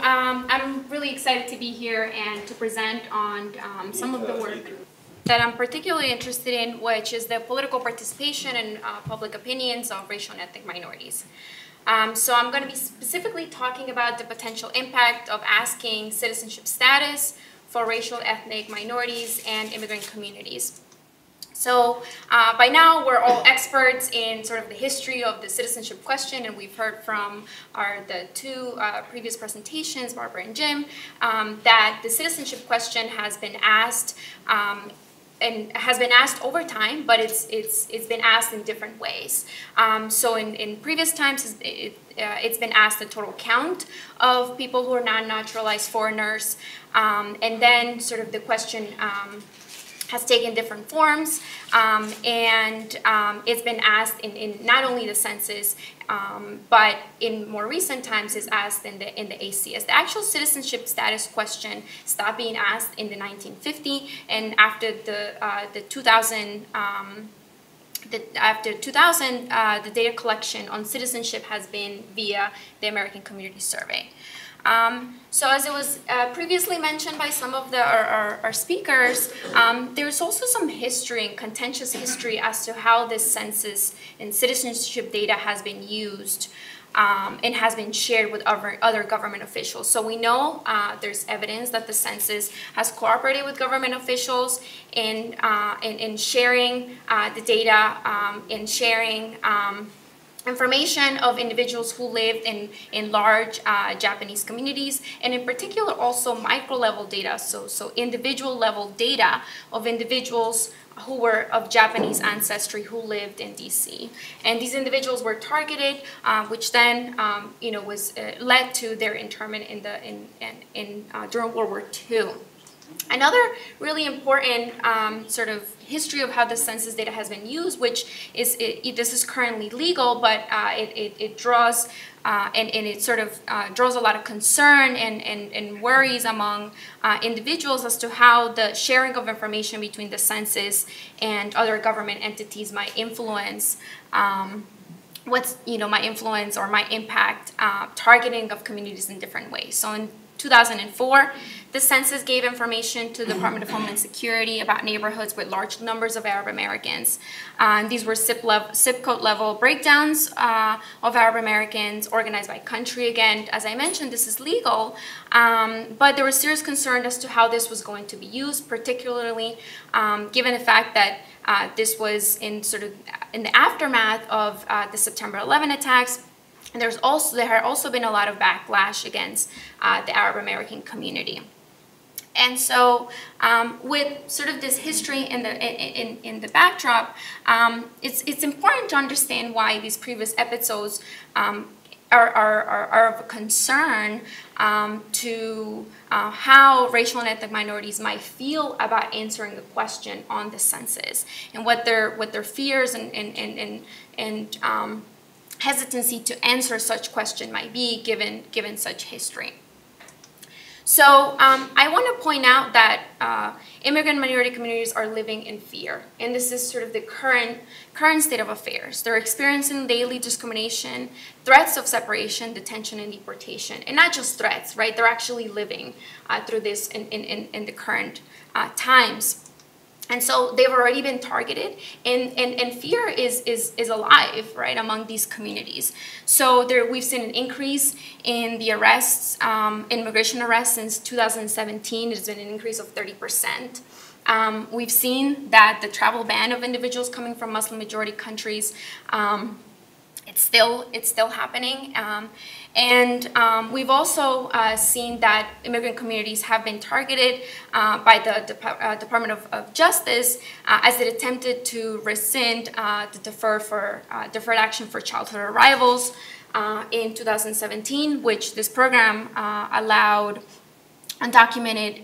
I'm really excited to be here and to present on some of the work that I'm particularly interested in, which is the political participation and public opinions of racial and ethnic minorities. So I'm going to be specifically talking about the potential impact of asking citizenship status for racial, ethnic minorities and immigrant communities. So by now, we're all experts in sort of the history of the citizenship question, and we've heard from the two previous presentations, Barbara and Jim, that the citizenship question has been asked and has been asked over time, but it's been asked in different ways. So in previous times, it's been asked the total count of people who are non-naturalized foreigners, and then sort of the question has taken different forms, and it's been asked in not only the census, but in more recent times is asked in the ACS. The actual citizenship status question stopped being asked in the 1950, and after the 2000. After 2000, the data collection on citizenship has been via the American Community Survey. So as it was previously mentioned by some of our speakers, there's also some history and contentious history as to how this census and citizenship data has been used and has been shared with other government officials. So we know there's evidence that the census has cooperated with government officials in sharing the data, in sharing information of individuals who lived in large Japanese communities, and in particular also micro-level data, so individual-level data of individuals who were of Japanese ancestry who lived in DC. And these individuals were targeted, which then was led to their internment during World War II. Another really important sort of history of how the census data has been used, which is this is currently legal, but it draws and it sort of draws a lot of concern and worries among individuals as to how the sharing of information between the census and other government entities might influence might influence or might impact targeting of communities in different ways. So in 2004, the census gave information to the Department of Homeland Security about neighborhoods with large numbers of Arab Americans. These were zip code level breakdowns of Arab Americans organized by country. Again, as I mentioned, this is legal, but there was serious concern as to how this was going to be used, particularly given the fact that this was in the aftermath of the September 11 attacks. And there had also been a lot of backlash against the Arab American community. And so with sort of this history in the backdrop, it's important to understand why these previous episodes are of concern to how racial and ethnic minorities might feel about answering the question on the census, and what their fears and hesitancy to answer such question might be given such history. So I want to point out that immigrant minority communities are living in fear, and this is sort of the current state of affairs. They're experiencing daily discrimination, threats of separation, detention, and deportation, and not just threats, right? They're actually living through this in the current times. And so they've already been targeted, and fear is alive, right, among these communities. So we've seen an increase in the arrests, immigration arrests since 2017. It's been an increase of 30%. We've seen that the travel ban of individuals coming from Muslim-majority countries, it's still happening. And we've also seen that immigrant communities have been targeted by the Department of Justice as it attempted to rescind the deferred action for childhood arrivals in 2017, which this program allowed undocumented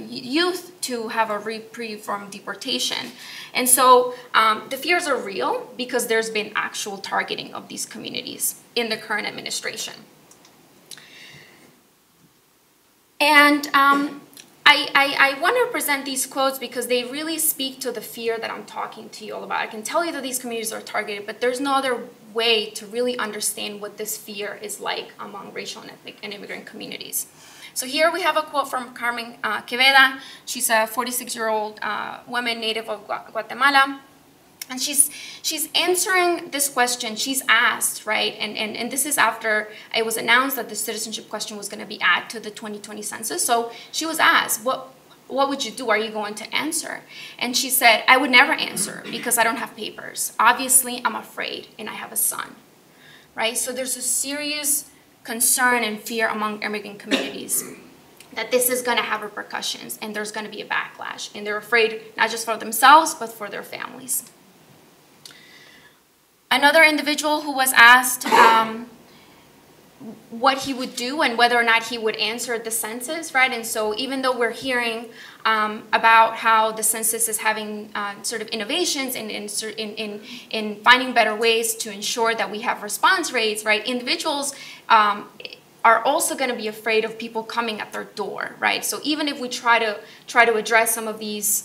youth to have a reprieve from deportation. And so the fears are real because there's been actual targeting of these communities in the current administration. And I want to present these quotes because they really speak to the fear that I'm talking to you all about. I can tell you that these communities are targeted, but there's no other way to really understand what this fear is like among racial and ethnic and immigrant communities. So here we have a quote from Carmen Guevara. She's a 46-year-old woman native of Guatemala. And she's answering this question. She's asked, right, and this is after it was announced that the citizenship question was going to be added to the 2020 census. So she was asked, what would you do? Are you going to answer? And she said, I would never answer because I don't have papers. Obviously, I'm afraid, and I have a son, right? So there's a serious concern and fear among immigrant communities that this is going to have repercussions, and there's going to be a backlash. And they're afraid not just for themselves, but for their families. Another individual who was asked what he would do and whether or not he would answer the census, right? And so even though we're hearing about how the census is having sort of innovations in finding better ways to ensure that we have response rates, right? Individuals are also going to be afraid of people coming at their door, right? So even if we try to address some of these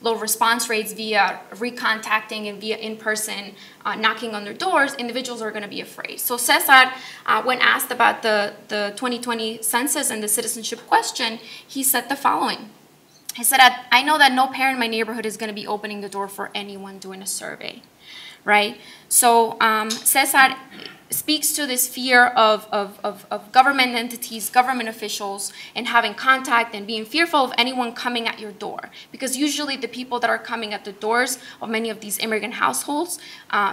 low response rates via recontacting and via in-person knocking on their doors, individuals are going to be afraid. So Cesar, when asked about the 2020 census and the citizenship question, he said the following. He said, I know that no parent in my neighborhood is going to be opening the door for anyone doing a survey, right? So Cesar speaks to this fear of government entities, government officials, and having contact and being fearful of anyone coming at your door. Because usually the people that are coming at the doors of many of these immigrant households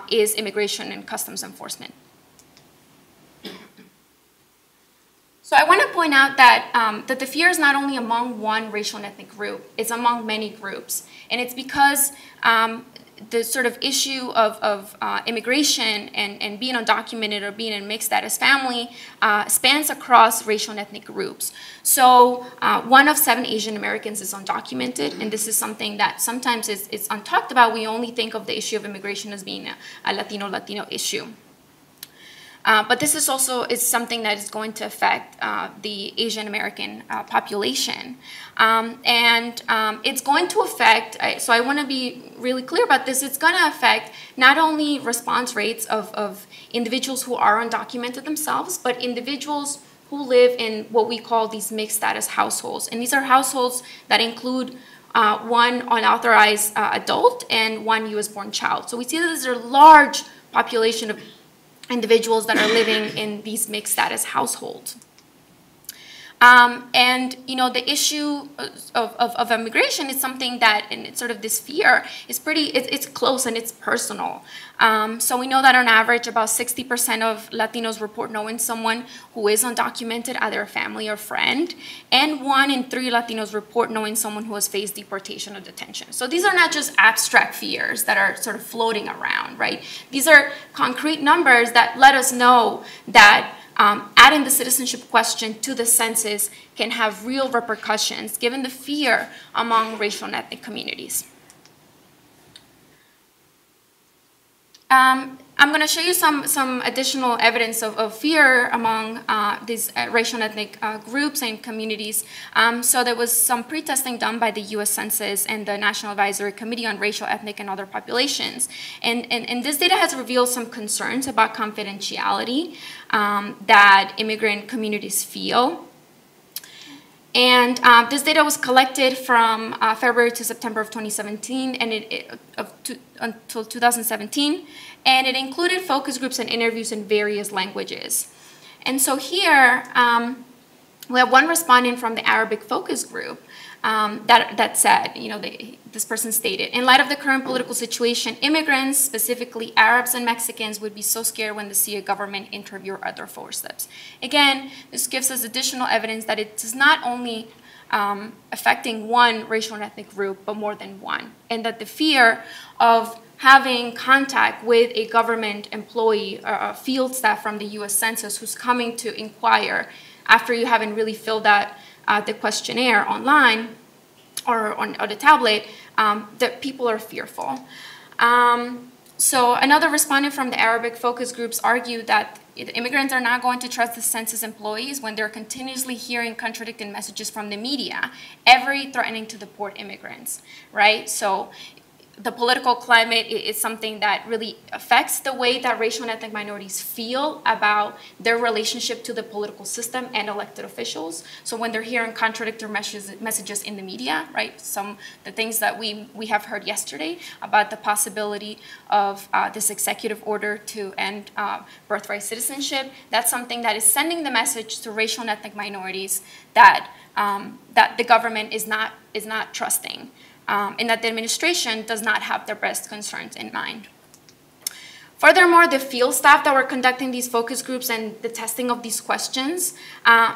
is immigration and customs enforcement. So I want to point out that, that the fear is not only among one racial and ethnic group, it's among many groups. And it's because the sort of issue of immigration and being undocumented or being in mixed status family spans across racial and ethnic groups. So 1 of 7 Asian Americans is undocumented, and this is something that sometimes is untalked about. We only think of the issue of immigration as being a Latino issue. But this is also something that is going to affect the Asian American population. And it's going to affect, so I want to be really clear about this, it's going to affect not only response rates of individuals who are undocumented themselves, but individuals who live in what we call these mixed status households. And these are households that include one unauthorized adult and one US-born child. So we see that there's a large population of individuals that are living in these mixed status households. And you know, the issue of immigration is something that, and it's sort of this fear, is it's close and it's personal. So we know that on average about 60% of Latinos report knowing someone who is undocumented, either a family or friend, and 1 in 3 Latinos report knowing someone who has faced deportation or detention. So these are not just abstract fears that are sort of floating around, right? These are concrete numbers that let us know that adding the citizenship question to the census can have real repercussions given the fear among racial and ethnic communities. I'm going to show you some additional evidence of fear among these racial and ethnic groups and communities. So there was some pre-testing done by the U.S. Census and the National Advisory Committee on Racial, Ethnic, and Other Populations. And this data has revealed some concerns about confidentiality that immigrant communities feel. And this data was collected from February to September of 2017 and until 2017. And it included focus groups and interviews in various languages. And so here, we have one respondent from the Arabic focus group that said, you know, this person stated, in light of the current political situation, immigrants, specifically Arabs and Mexicans, would be so scared when they see a government interview or other footsteps. Again, this gives us additional evidence that it is not only affecting one racial and ethnic group, but more than one. And that the fear of having contact with a government employee or a field staff from the U.S. Census who's coming to inquire after you haven't really filled out the questionnaire online or on the tablet, that people are fearful. So another respondent from the Arabic focus groups argued that immigrants are not going to trust the census employees when they're continuously hearing contradicting messages from the media, every threatening to deport immigrants, right? So the political climate is something that really affects the way that racial and ethnic minorities feel about their relationship to the political system and elected officials. So when they're hearing contradictory messages in the media, right, the things that we have heard yesterday about the possibility of this executive order to end birthright citizenship, that's something that is sending the message to racial and ethnic minorities that that the government is not trusting. And that the administration does not have their best concerns in mind. Furthermore, the field staff that were conducting these focus groups and the testing of these questions,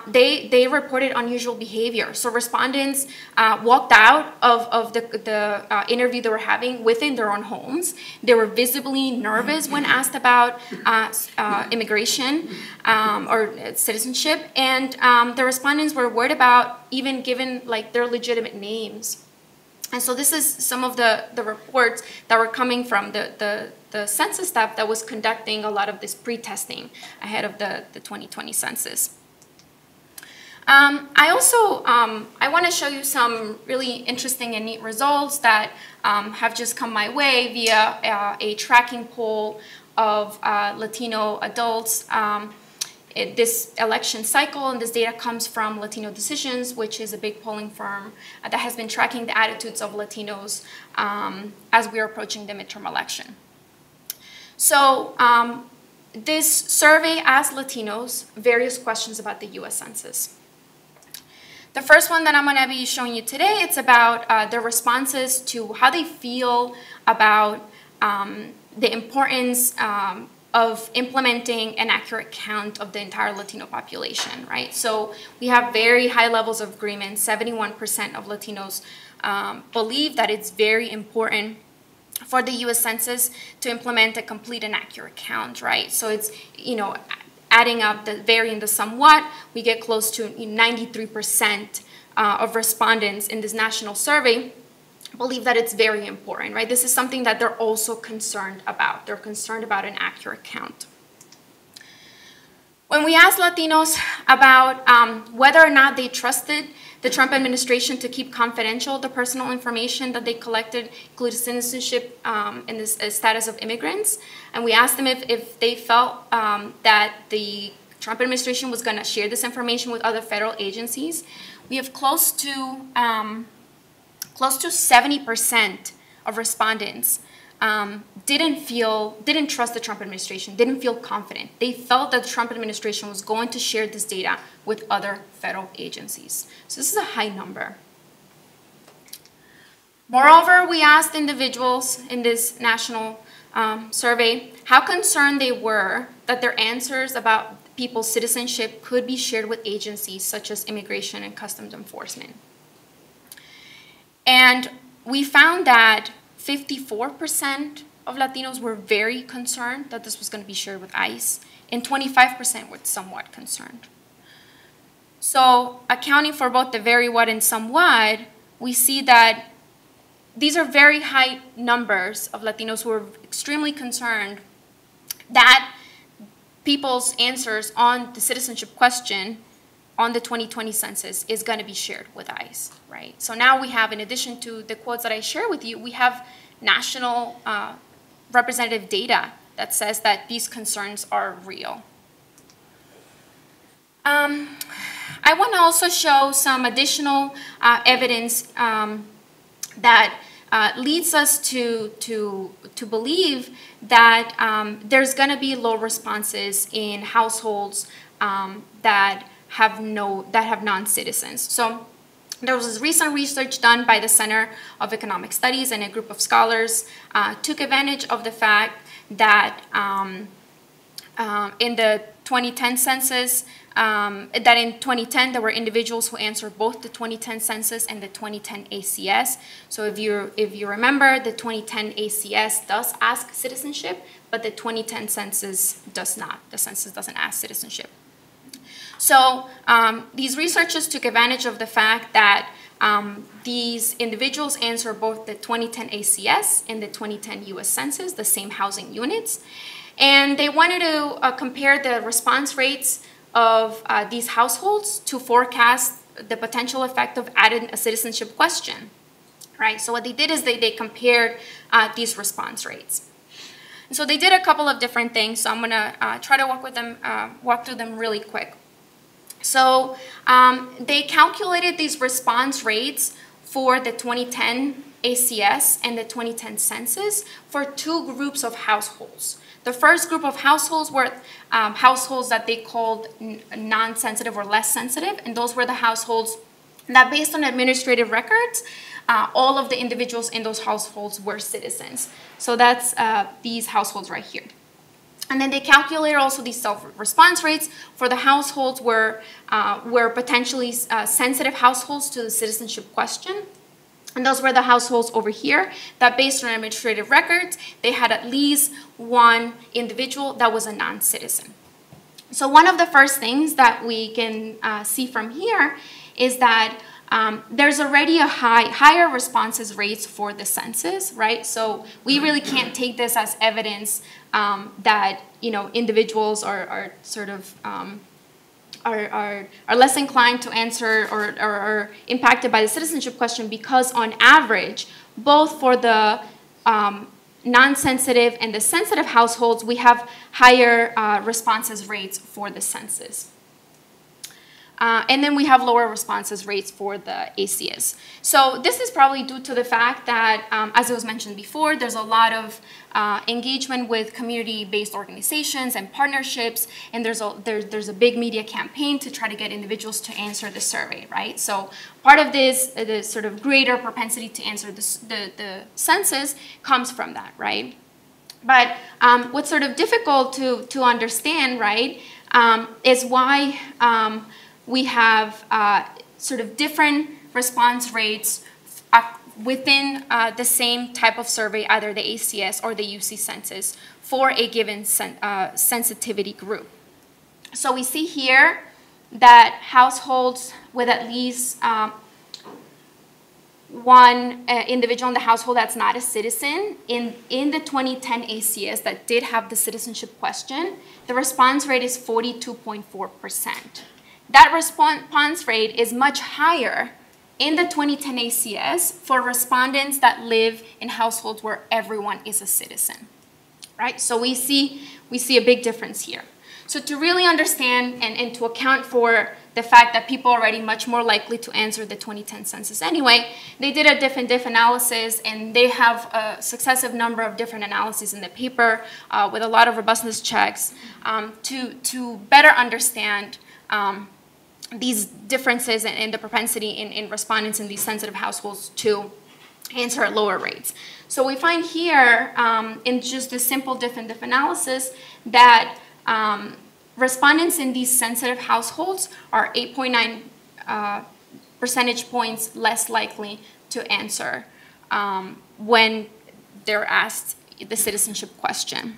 they reported unusual behavior. So respondents walked out of the interview they were having within their own homes. They were visibly nervous when asked about immigration or citizenship, and the respondents were worried about even giving like their legitimate names. And so this is some of the reports that were coming from the census staff that was conducting a lot of this pre-testing ahead of the 2020 census. I also I want to show you some really interesting and neat results that have just come my way via a tracking poll of Latino adults. This election cycle, and this data comes from Latino Decisions, which is a big polling firm that has been tracking the attitudes of Latinos as we are approaching the midterm election. So this survey asked Latinos various questions about the U.S. Census. The first one that I'm going to be showing you today, it's about their responses to how they feel about the importance of implementing an accurate count of the entire Latino population, right? So we have very high levels of agreement. 71% of Latinos believe that it's very important for the U.S. Census to implement a complete and accurate count, right? So it's, you know, adding up the varying the somewhat, we get close to 93% of respondents in this national survey believe that it's very important, right? This is something that they're also concerned about. They're concerned about an accurate count. When we asked Latinos about whether or not they trusted the Trump administration to keep confidential the personal information that they collected, including citizenship and the status of immigrants, and we asked them if they felt that the Trump administration was going to share this information with other federal agencies, we have close to 70% of respondents didn't trust the Trump administration, didn't feel confident. They felt that the Trump administration was going to share this data with other federal agencies. So this is a high number. Moreover, we asked individuals in this national survey how concerned they were that their answers about people's citizenship could be shared with agencies such as Immigration and Customs Enforcement. And we found that 54% of Latinos were very concerned that this was going to be shared with ICE, and 25% were somewhat concerned. So accounting for both the very what and somewhat, we see that these are very high numbers of Latinos who are extremely concerned that people's answers on the citizenship question on the 2020 census is going to be shared with ICE, right? So now we have, in addition to the quotes that I share with you, we have national representative data that says that these concerns are real. I want to also show some additional evidence that leads us to believe that there's going to be low responses in households that have non-citizens. So there was this recent research done by the Center of Economic Studies, and a group of scholars took advantage of the fact that in the 2010 census, that in 2010 there were individuals who answered both the 2010 census and the 2010 ACS. So if you remember, the 2010 ACS does ask citizenship, but the 2010 census does not. The census doesn't ask citizenship. So these researchers took advantage of the fact that these individuals answer both the 2010 ACS and the 2010 US Census, the same housing units. And they wanted to compare the response rates of these households to forecast the potential effect of adding a citizenship question. right? So what they did is they compared these response rates. And so they did a couple of different things. So I'm gonna try to walk through them really quick. So they calculated these response rates for the 2010 ACS and the 2010 census for two groups of households. The first group of households were households that they called non-sensitive or less sensitive, and those were the households that, based on administrative records, all of the individuals in those households were citizens. So that's these households right here. And then they calculated also these self-response rates for the households were potentially sensitive households to the citizenship question. And those were the households over here that, based on administrative records, they had at least one individual that was a non-citizen. So one of the first things that we can see from here is that there's already a higher responses rates for the census, right? So we really can't take this as evidence that, you know, individuals are sort of are less inclined to answer or are impacted by the citizenship question, because on average, both for the non-sensitive and the sensitive households, we have higher responses rates for the census. And then we have lower responses rates for the ACS. So this is probably due to the fact that, as it was mentioned before, there's a lot of engagement with community-based organizations and partnerships, and there's a big media campaign to try to get individuals to answer the survey, right? So part of this, the sort of greater propensity to answer the census comes from that, right? But what's sort of difficult to understand, right, is why we have sort of different response rates within the same type of survey, either the ACS or the UC census, for a given sensitivity group. So we see here that households with at least one individual in the household that's not a citizen, in the 2010 ACS that did have the citizenship question, the response rate is 42.4%. That response rate is much higher in the 2010 ACS for respondents that live in households where everyone is a citizen, right? So we see a big difference here. So to really understand and to account for the fact that people are already much more likely to answer the 2010 census anyway, they did a diff analysis, and they have a successive number of different analyses in the paper with a lot of robustness checks to better understand these differences in the propensity in respondents in these sensitive households to answer at lower rates. So we find here in just this simple diff analysis that respondents in these sensitive households are 8.9 percentage points less likely to answer when they're asked the citizenship question.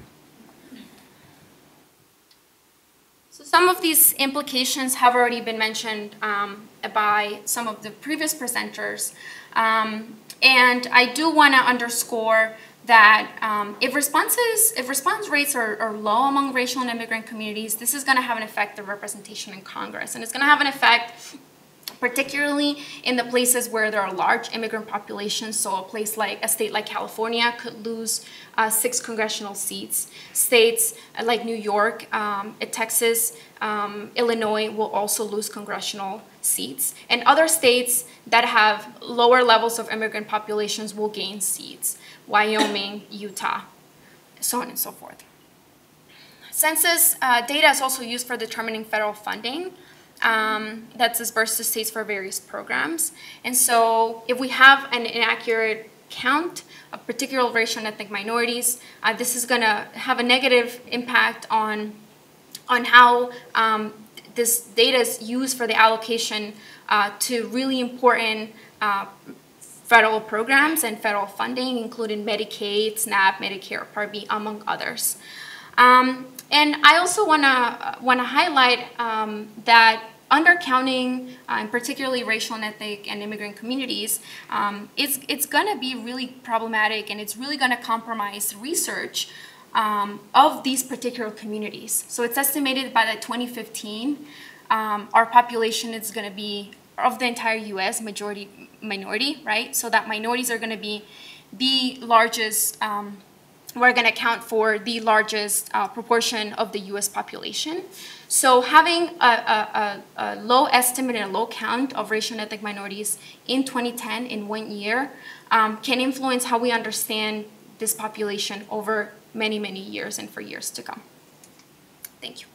So some of these implications have already been mentioned by some of the previous presenters. And I do want to underscore that if response rates are low among racial and immigrant communities, this is going to have an effect on representation in Congress. And it's going to have an effect particularly in the places where there are large immigrant populations. So a state like California could lose 6 congressional seats. States like New York, Texas, Illinois will also lose congressional seats. And other states that have lower levels of immigrant populations will gain seats. Wyoming, Utah, so on and so forth. Census data is also used for determining federal funding that's dispersed to states for various programs. And so if we have an inaccurate count of particular racial and ethnic minorities, this is going to have a negative impact on how this data is used for the allocation to really important federal programs and federal funding, including Medicaid, SNAP, Medicare, Part B, among others. And I also want to highlight that undercounting, and particularly racial and ethnic and immigrant communities, it's going to be really problematic, and it's really going to compromise research of these particular communities. So it's estimated by 2015, our population is going to be, of the entire U.S., minority, right? So that minorities are going to be the largest, we're going to account for the largest proportion of the US population. So having a low estimate and a low count of racial and ethnic minorities in 2010 in 1 year can influence how we understand this population over many, many years and for years to come. Thank you.